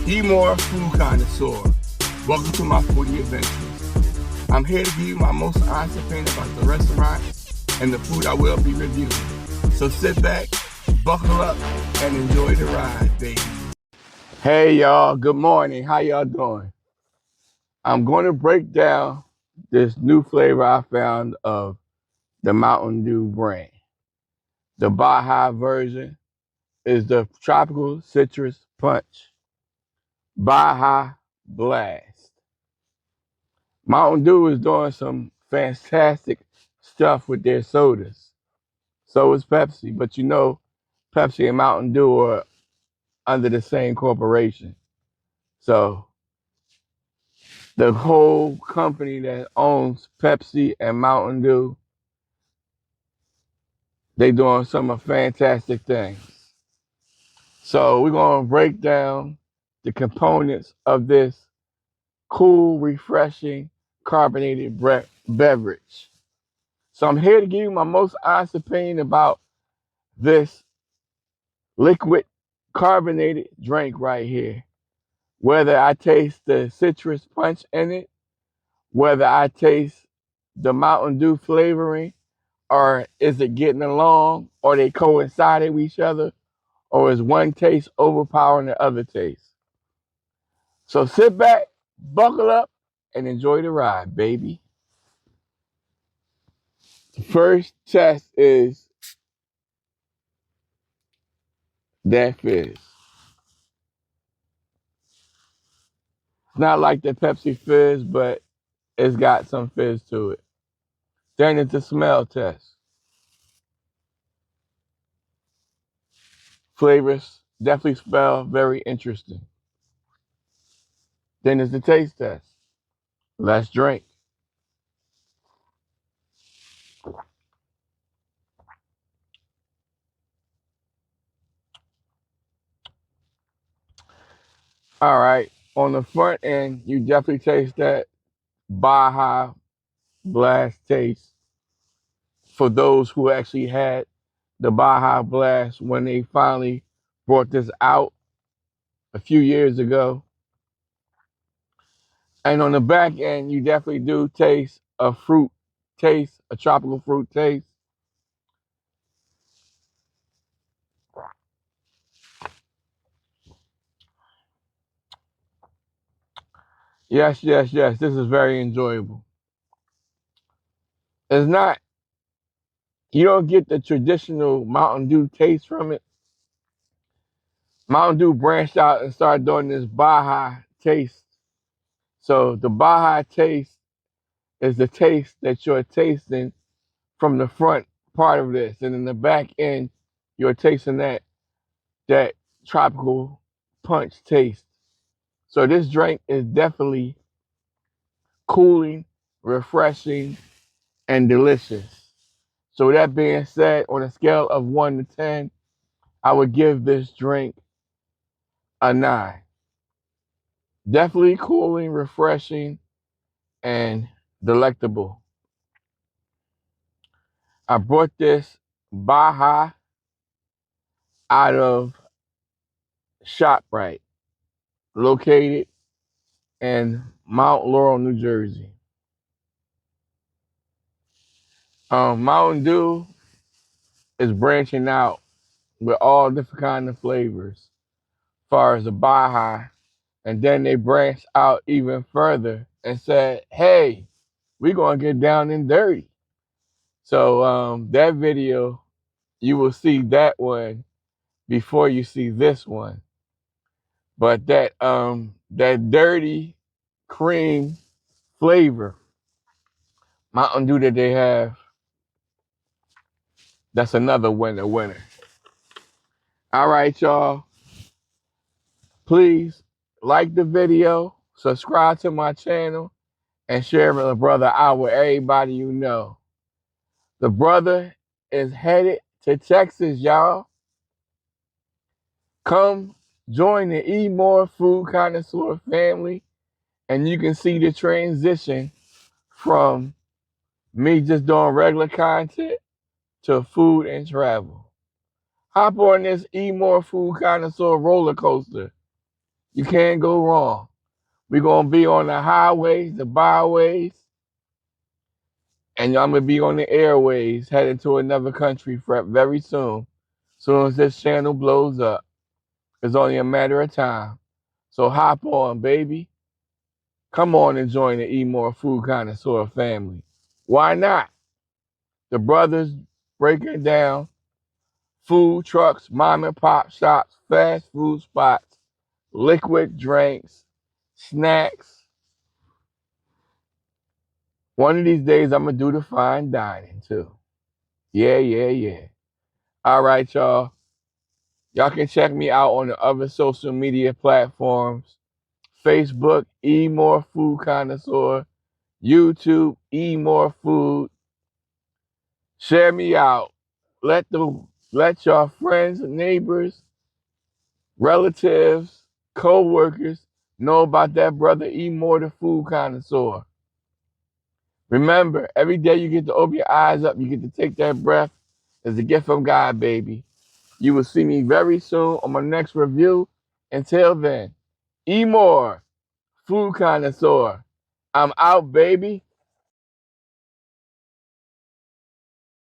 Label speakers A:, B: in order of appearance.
A: Eat more food connoisseur. Welcome to my foodie adventures. I'm here to give you my most honest opinion about the restaurant and the food I will be reviewing. So sit back, buckle up, and enjoy the ride, baby. Hey y'all, good morning. How y'all doing? I'm going to break down this new flavor I found of the Mountain Dew brand. The Baja version is the Tropical Citrus Punch. Baja Blast. Mountain Dew is doing some fantastic stuff with their sodas. So is Pepsi, but you know Pepsi and Mountain Dew are under the same corporation. So the whole company that owns Pepsi and Mountain Dew, they doing some fantastic things. So we're going to break down the components of this cool, refreshing, carbonated beverage. So I'm here to give you my most honest opinion about this liquid carbonated drink right here. Whether I taste the citrus punch in it, whether I taste the Mountain Dew flavoring, or is it getting along, or they coincide with each other, or is one taste overpowering the other taste? So sit back, buckle up, and enjoy the ride, baby. The first test is that fizz. It's not like the Pepsi fizz, but it's got some fizz to it. Then it's a smell test. Flavors definitely smell very interesting. Then it's the taste test. Let's drink. All right. On the front end, you definitely taste that Baja Blast taste. For those who actually had the Baja Blast when they finally brought this out a few years ago. And on the back end, you definitely do taste a fruit taste, a tropical fruit taste. Yes, yes, yes. This is very enjoyable. It's not, you don't get the traditional Mountain Dew taste from it. Mountain Dew branched out and started doing this Baja taste. So the Baja taste is the taste that you're tasting from the front part of this. And in the back end, you're tasting that tropical punch taste. So this drink is definitely cooling, refreshing, and delicious. So that being said, on a scale of 1 to 10, I would give this drink a 9. Definitely cooling, refreshing, and delectable. I brought this Baja out of ShopRite, located in Mount Laurel, New Jersey. Mountain Dew is branching out with all different kind of flavors as far as the Baja. And then they branched out even further and said, hey, we're going to get down and dirty. So that video, you will see that one before you see this one. But that dirty cream flavor, Mountain Dew that they have, that's another winner. All right, y'all. Please like the video, subscribe to my channel, and share with the brother out with everybody you know. The brother is headed to Texas, y'all. Come join the Eat More Food Connoisseur family, and you can see the transition from me just doing regular content to food and travel. Hop on this Eat More Food Connoisseur roller coaster. You can't go wrong. We're going to be on the highways, the byways, and I'm going to be on the airways heading to another country very soon. Soon as this channel blows up, it's only a matter of time. So hop on, baby. Come on and join the Eat More Food Connoisseur family. Why not? The brothers breaking down food trucks, mom and pop shops, fast food spots, liquid drinks, snacks. One of these days, I'm going to do the fine dining too. Yeah. All right, y'all. Y'all can check me out on the other social media platforms. Facebook, Eat More Food Connoisseur. YouTube, Eat More Food. Share me out. Let your friends, neighbors, relatives, co-workers know about that brother Eat More the Food Connoisseur. Remember, every day you get to open your eyes up, you get to take that breath. It's a gift from God, baby. You will see me very soon on my next review. Until then, Eat More Food Connoisseur. I'm out, baby.